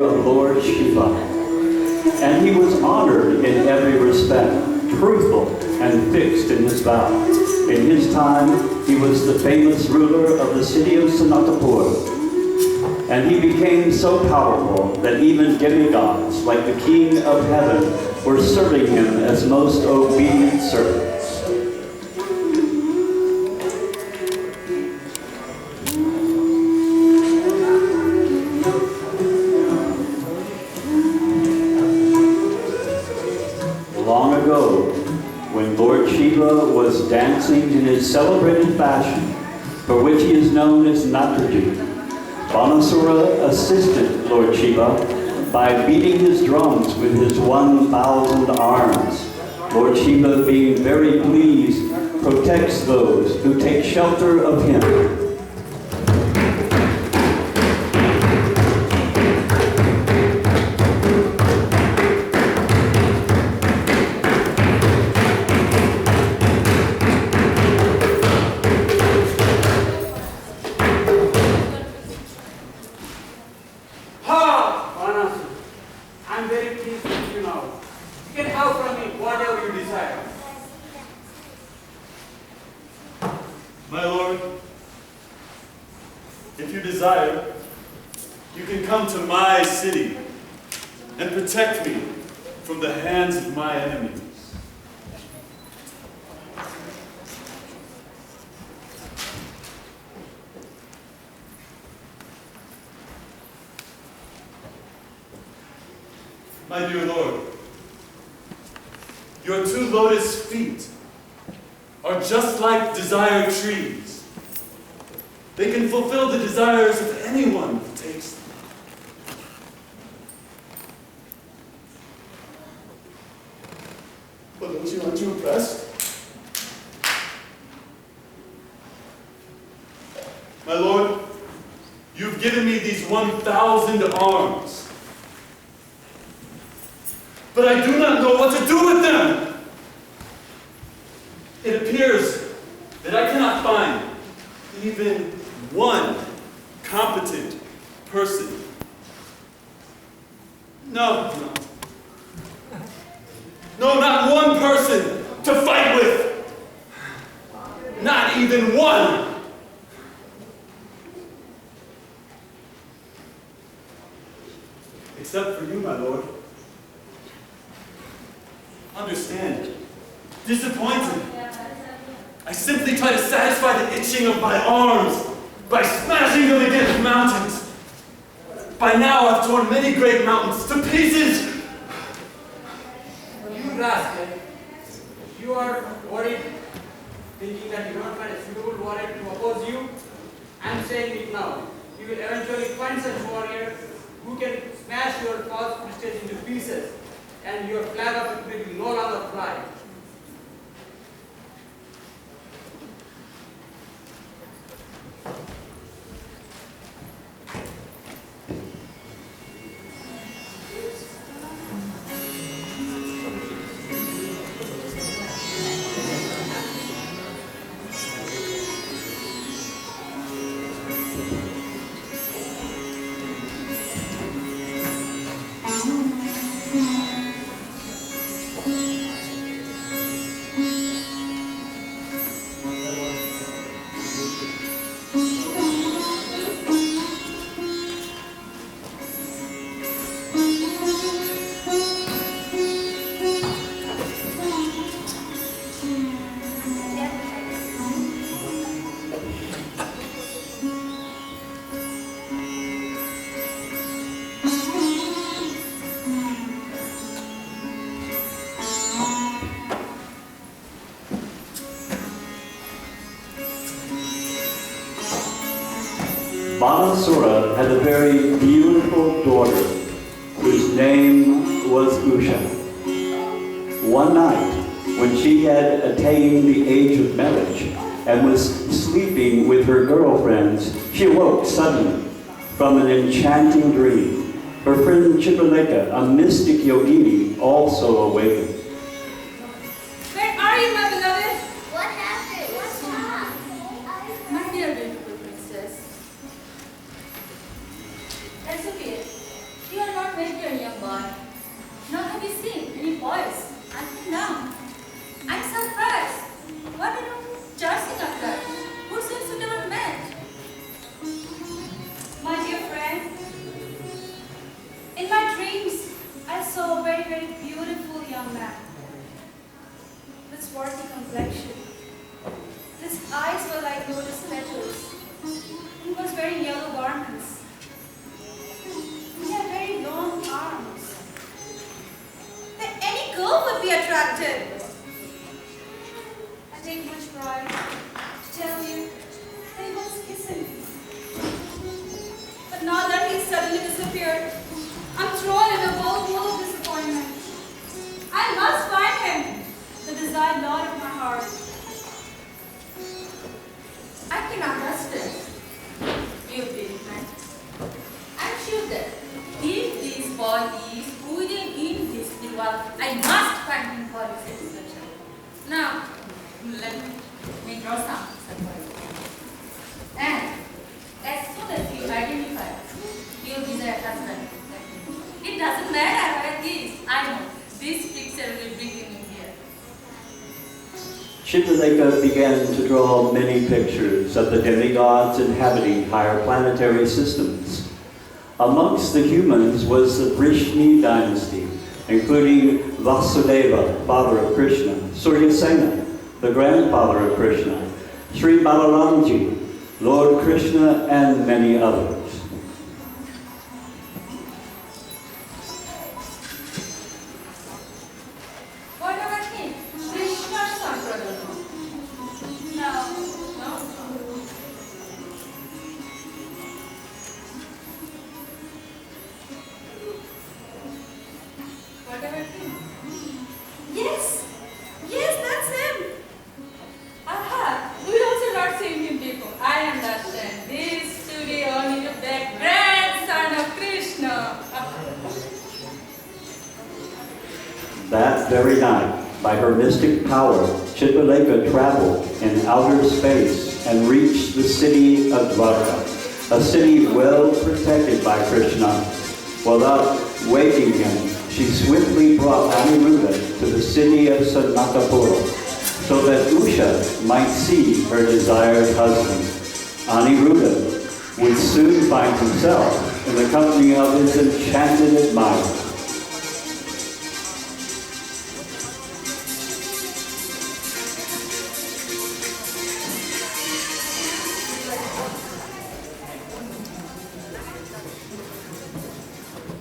of Lord Shiva, and he was honored in every respect, truthful and fixed in his vow. In his time, he was the famous ruler of the city of Santipura, and he became so powerful that even demigods, like the King of Heaven, were serving him as most obedient servants. Long ago, when Lord Shiva was dancing in his celebrated fashion, for which he is known as Natarji, Banasura assisted Lord Shiva by beating his drums with his 1,000 arms. Lord Shiva, being very pleased, protects those who take shelter of him. I'm very pleased with you now. You can have from me whatever you desire. My lord, if you desire, you can come to my city and protect me from the hands of my enemies. My dear Lord, your 2 lotus feet are just like desire trees. They can fulfill the desires of anyone who takes them. But aren't you impressed? My Lord, you've given me these 1,000 arms. But I do not know what to do with them. It appears that I cannot find even one competent person. No, not one person to fight with. Not even one. Except for you, my lord. Understand, disappointed. I simply try to satisfy the itching of my arms by smashing them against mountains. By now I've torn many great mountains to pieces. You rascal, you are worried, thinking that you don't find a suitable warrior to oppose you. I'm saying it now. You will eventually find such warrior who can smash your false prestige into pieces, and your flag of victory will no longer fly. Banasura had a very beautiful daughter whose name was Usha. One night, when she had attained the age of marriage and was sleeping with her girlfriends, she awoke suddenly from an enchanting dream. Her friend Chitraleka, a mystic yogini, also awakened. Where are you, my beloved? What happened? What's wrong? My dear beautiful princess. That's okay. You are boy. Now have you seen any boys? Until now. I'm surprised. What are you chasing after? Who seems to never met? My dear friend, in my dreams, I saw a very, very beautiful young man. With swarthy complexion. His eyes were like lotus petals. He was wearing yellow garments. He had very long arms. Then any girl would be attracted. I take much pride to tell you that he was kissing me. But now that he suddenly disappeared, I'm thrown in a whirlpool of disappointment. I must find him, the desired lord of my heart. I can understand. You did, man. I'm sure that if this boy is within in this world, I must find him for his satisfaction. Now, let me draw some for you. And as soon as you identify your desired husband, it doesn't matter where he is. I know this picture will bring him in here. Chitralekha began to draw many pictures of the demigods inhabiting higher planetary systems. Amongst the humans was the Vrishni dynasty, including Vasudeva, father of Krishna, Suryasena, the grandfather of Krishna, Sri Balaramji, Lord Krishna, and many others. What about him? Krishna's son, brother? No. No? What about him? Yes, that's him. Aha, we also not seen him before. I understand. This to be only the grandson of Krishna. That very night, by her mystic power, Chitralekha traveled in outer space and reached the city of Dwarka, a city well protected by Krishna. Without waking him, she swiftly brought Aniruddha to the city of Santipura so that Usha might see her desired husband. Aniruddha would soon find himself in the company of his enchanted admirer.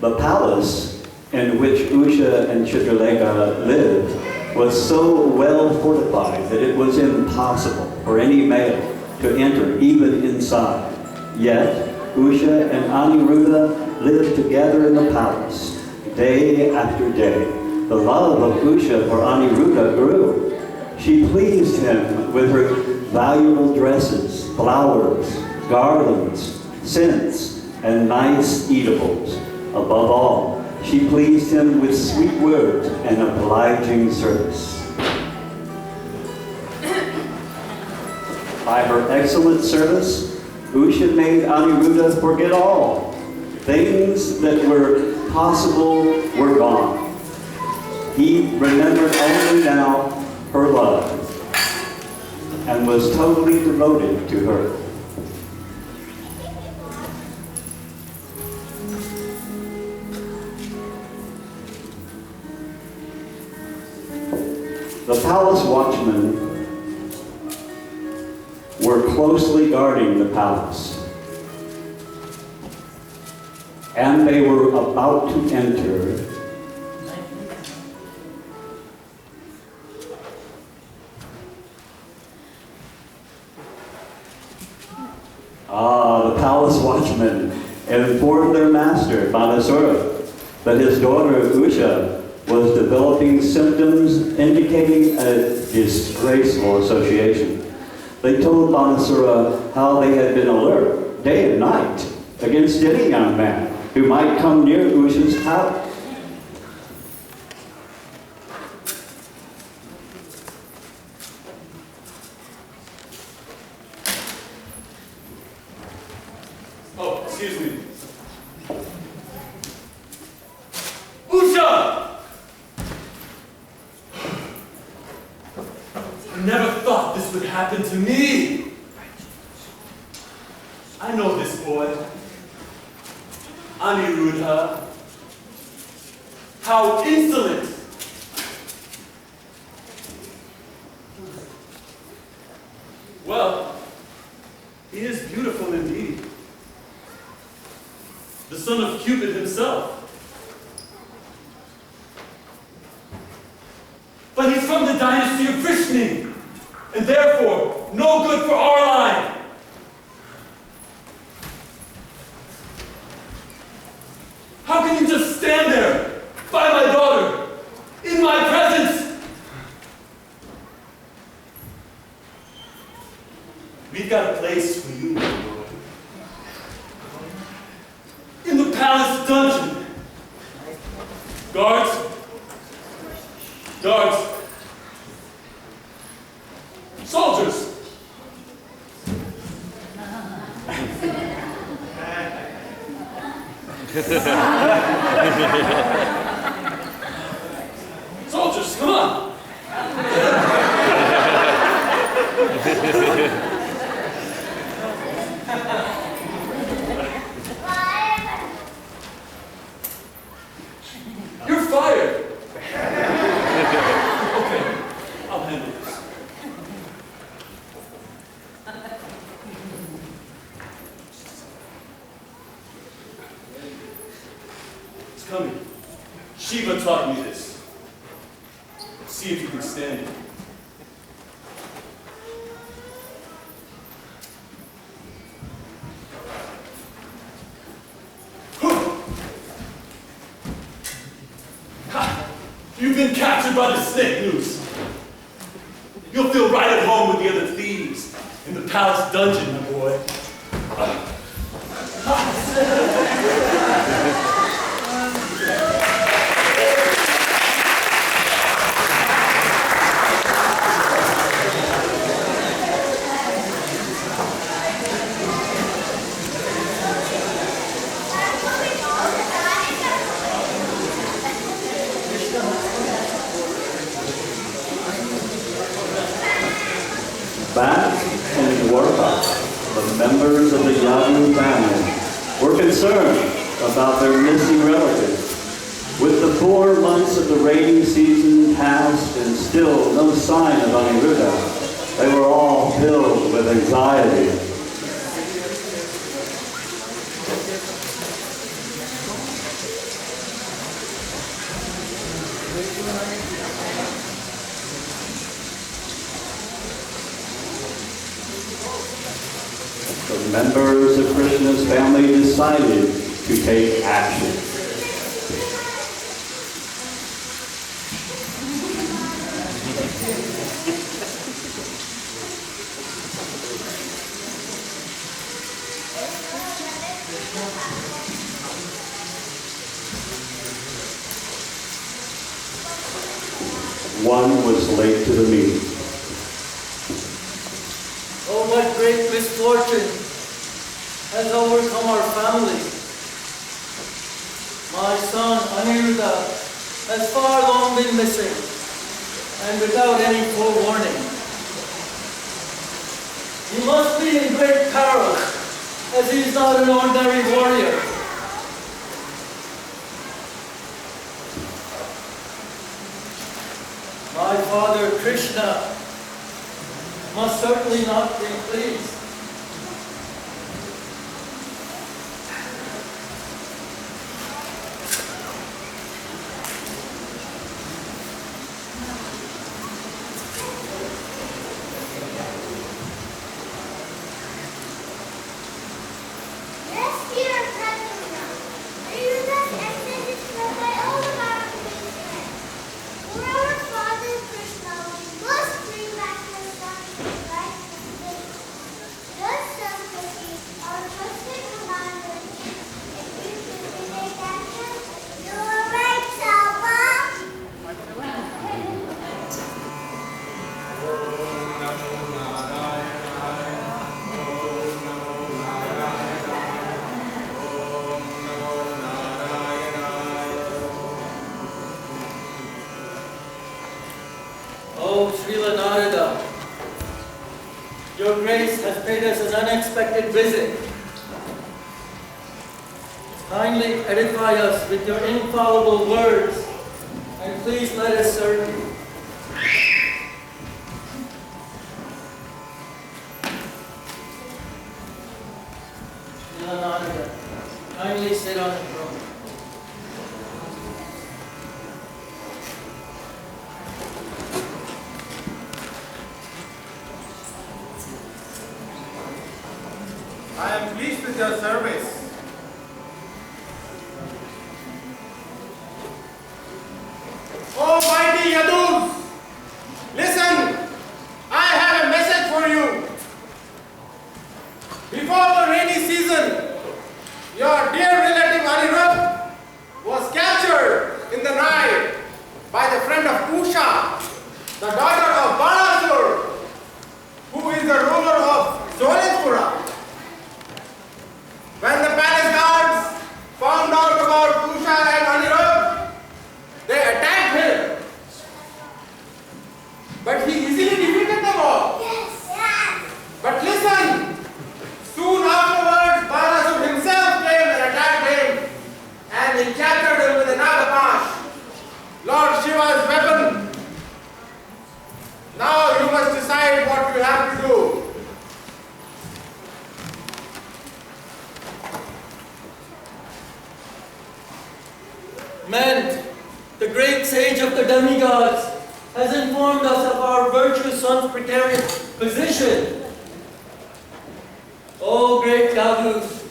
The palace in which Usha and Chitralekha lived was so well fortified that it was impossible for any male to enter even inside. Yet, Usha and Aniruddha lived together in the palace, day after day. The love of Usha for Aniruddha grew. She pleased him with her valuable dresses, flowers, garlands, scents, and nice eatables. Above all, she pleased him with sweet words and obliging service. By her excellent service, Usha made Aniruddha forget all. Things that were possible were gone. He remembered only now her love and was totally devoted to her. The palace watchmen were closely guarding the palace, and they were about to enter the palace watchmen informed their master, Banasura, that his daughter Usha was developing symptoms indicating a disgraceful association. They told Banasura how they had been alert day and night against any young man who might come near Usha's palace. Oh, excuse me. this would happen to me. I know this boy. Aniruddha. How insolent! Well, he is beautiful indeed. The son of Cupid himself. But he's from the dynasty of Vrishni, and therefore no good for our line. How can you just stand there by my daughter, in my presence? We've got a place for you, my boy. In the palace dungeon. Guards. Guards. Soldiers. Soldiers, come on. You're fired. Okay, I'll handle this. It's coming. Shiva taught me this. See if you can stand it. You've been captured by the snake noose. You'll feel right at home with the other thieves in the palace dungeon, my boy. Back in Dwarka, the members of the Yadu family were concerned about their missing relatives. With the 4 months of the rainy season past and still no sign of Aniruddha, they were all filled with anxiety. The members of Krishna's family decided to take action. One was late to the meeting. Oh, what great misfortune has overcome our family. My son Aniruddha has far long been missing, and without any forewarning. He must be in great peril, as he is not an ordinary warrior. My father Krishna must certainly not be pleased. Yes, dear Pratana. Aniruddha's accent is spread by all of our engagement. For our father Krishna, we must bring back his son right from today. Your Grace has paid us an unexpected visit. Kindly edify us with your infallible words, and please let us serve you. Nilananda, kindly sit on the throne. I am pleased with your service. Oh, mighty Yadus! Listen! I have a message for you. Before the rainy season, your dear relative Anirudh was captured in the night by the friend of Usha, the daughter of Banasura, who is the ruler of Santipura. When the palace guards found out about Usha and Anirudh, they attacked him. But he easily defeated them all. Yes. But listen, soon afterwards, Banasura himself came and attacked him, and he captured him with another punch, Lord Shiva's weapon. Now you must decide what you have to do. Men, the great sage of the demigods has informed us of our virtuous son's precarious position. O great Yadus,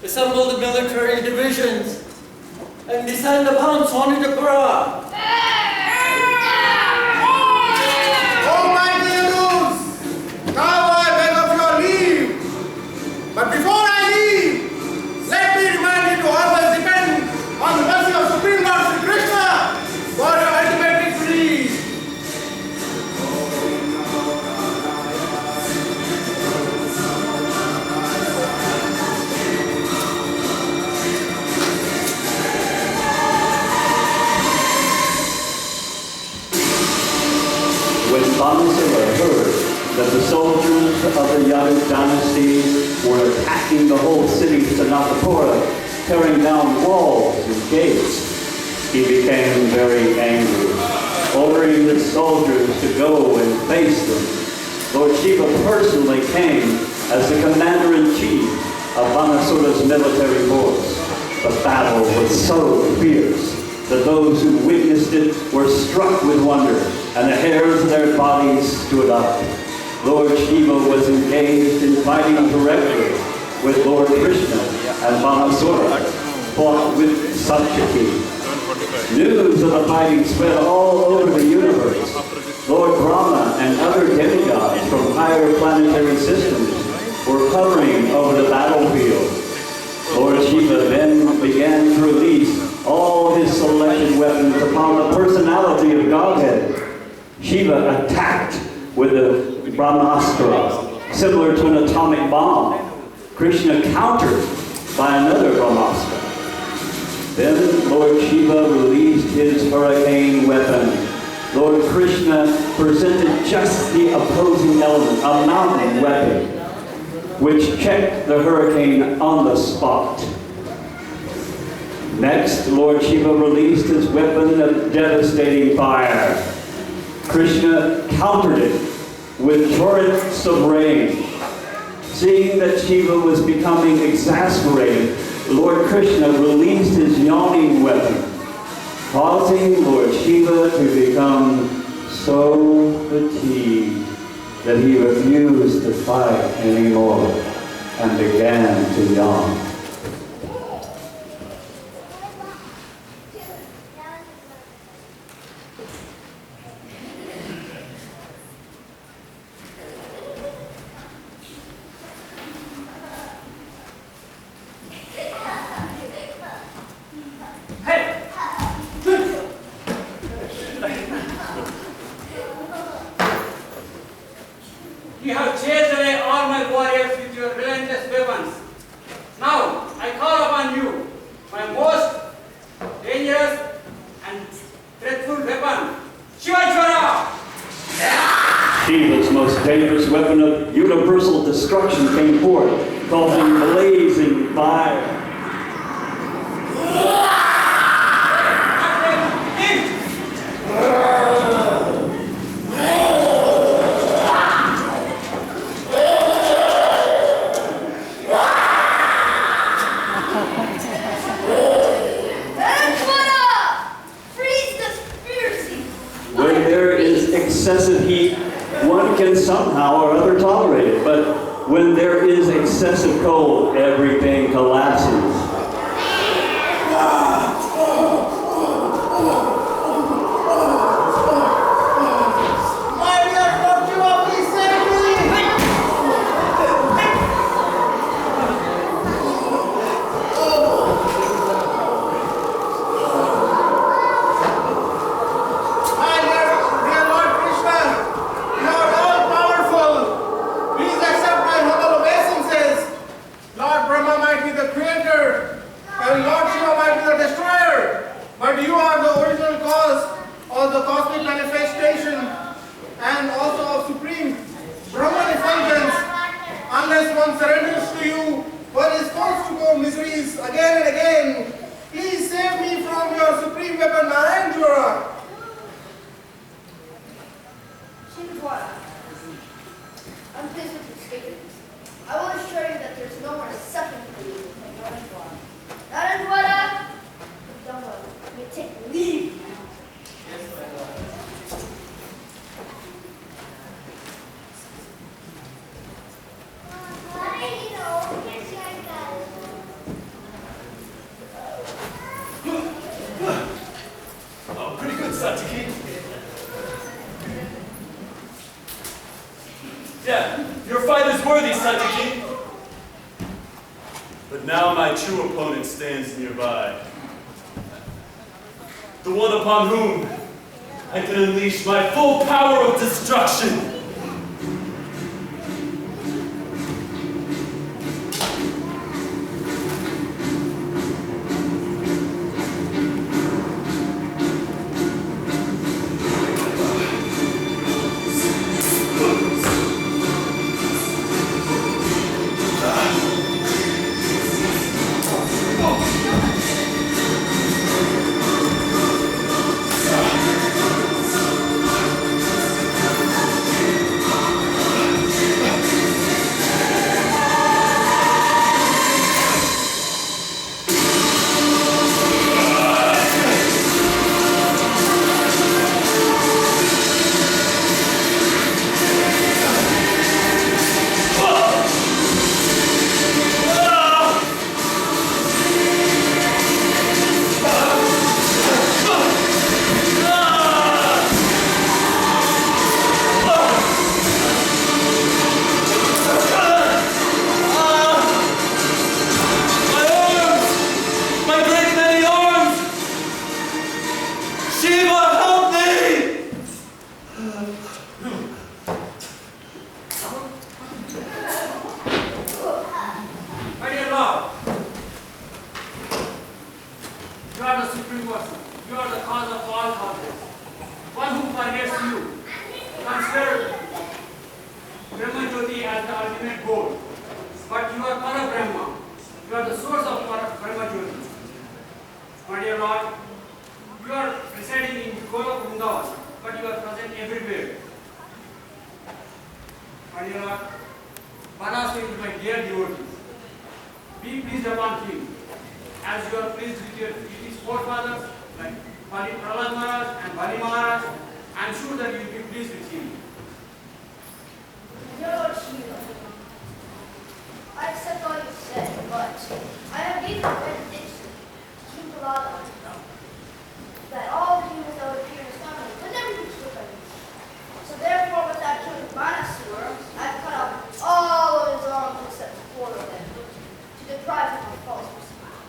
assemble the military divisions and descend upon Santipura. Oh, mighty Yadus! Now I beg of your leave. But before I leave, let me remind you to always depend on the mercy of Supreme Lord Sri Krishna for your ultimate victory. When Banasura heard that the soldiers of the Yadu dynasty were attacking the whole city of Santipura, tearing down walls and gates, he became very angry, ordering his soldiers to go and face them. Lord Shiva personally came as the commander-in-chief of Banasura's military force. The battle was so fierce that those who witnessed it were struck with wonder, and the hairs of their bodies stood up. Lord Shiva was engaged in fighting directly with Lord Krishna, and Banasura fought with subtlety. News of the fighting spread all over the universe. Lord Brahma and other demigods from higher planetary systems were hovering over the battlefield. Lord Shiva then began to release all his selected weapons upon the personality of Godhead. Shiva attacked with the Brahmastra, similar to an atomic bomb. Krishna countered by another Brahmastra. Then Lord Shiva released his hurricane weapon. Lord Krishna presented just the opposing element, a mountain weapon, which checked the hurricane on the spot. Next, Lord Shiva released his weapon of devastating fire. Krishna countered it with torrents of rain. Seeing that Shiva was becoming exasperated, Lord Krishna released his yawning weapon, causing Lord Shiva to become so fatigued that he refused to fight anymore and began to yawn. You have chased away all my warriors with your relentless weapons. Now, I call upon you, my most dangerous and dreadful weapon, Shivachara! Shiva's most dangerous weapon of universal destruction came forth, causing blazing fire. Excessive heat, one can somehow or other tolerate it, but when there is excessive cold, everything collapses. Yeah, your fight is worthy, Santipura. But now my true opponent stands nearby. The one upon whom I can unleash my full power of destruction. Banasura is my dear devotees. Be pleased upon him, as you are pleased with his forefathers, like Prahlad Maharaj and Bali Maharaj. I am sure that you will be pleased with him. No, Shiva. I accept all you said, but I have given a benediction to Prahlad that all the humans that would appear in his family would never be killed by me. So therefore, without killing Banasura, I've cut off all of his arms except 4 of them, to deprive him of false respect.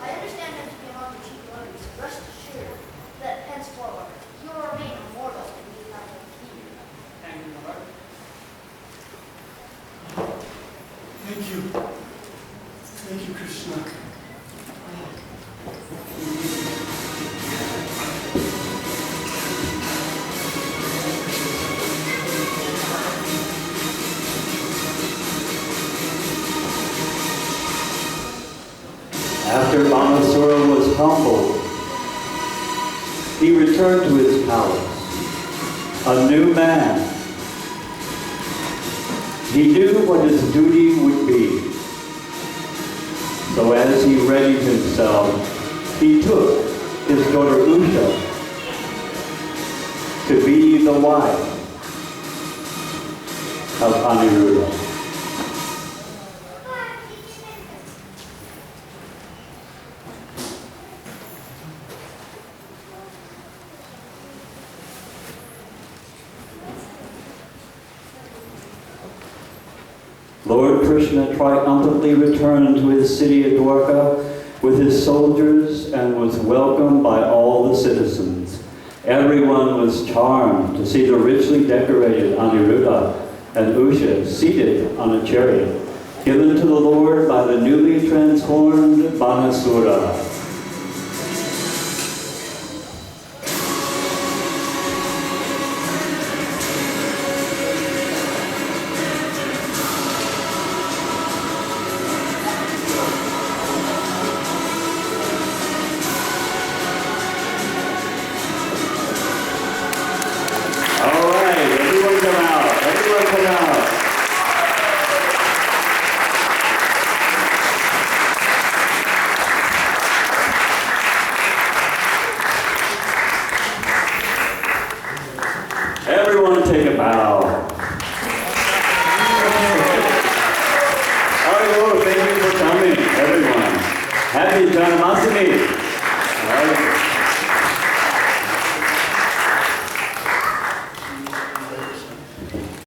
I understand him to be among the chief learners. Rest assured that henceforward he will remain immortal and need not have fear. Thank you, Lord. Thank you. Thank you, Krishna. Banasura was humbled. He returned to his palace, a new man. He knew what his duty would be. So as he readied himself, he took his daughter Usha to be the wife of Aniruddha. Lord Krishna triumphantly returned to his city of Dwarka with his soldiers and was welcomed by all the citizens. Everyone was charmed to see the richly decorated Aniruddha and Usha seated on a chariot, given to the Lord by the newly transformed Banasura. Everyone come out.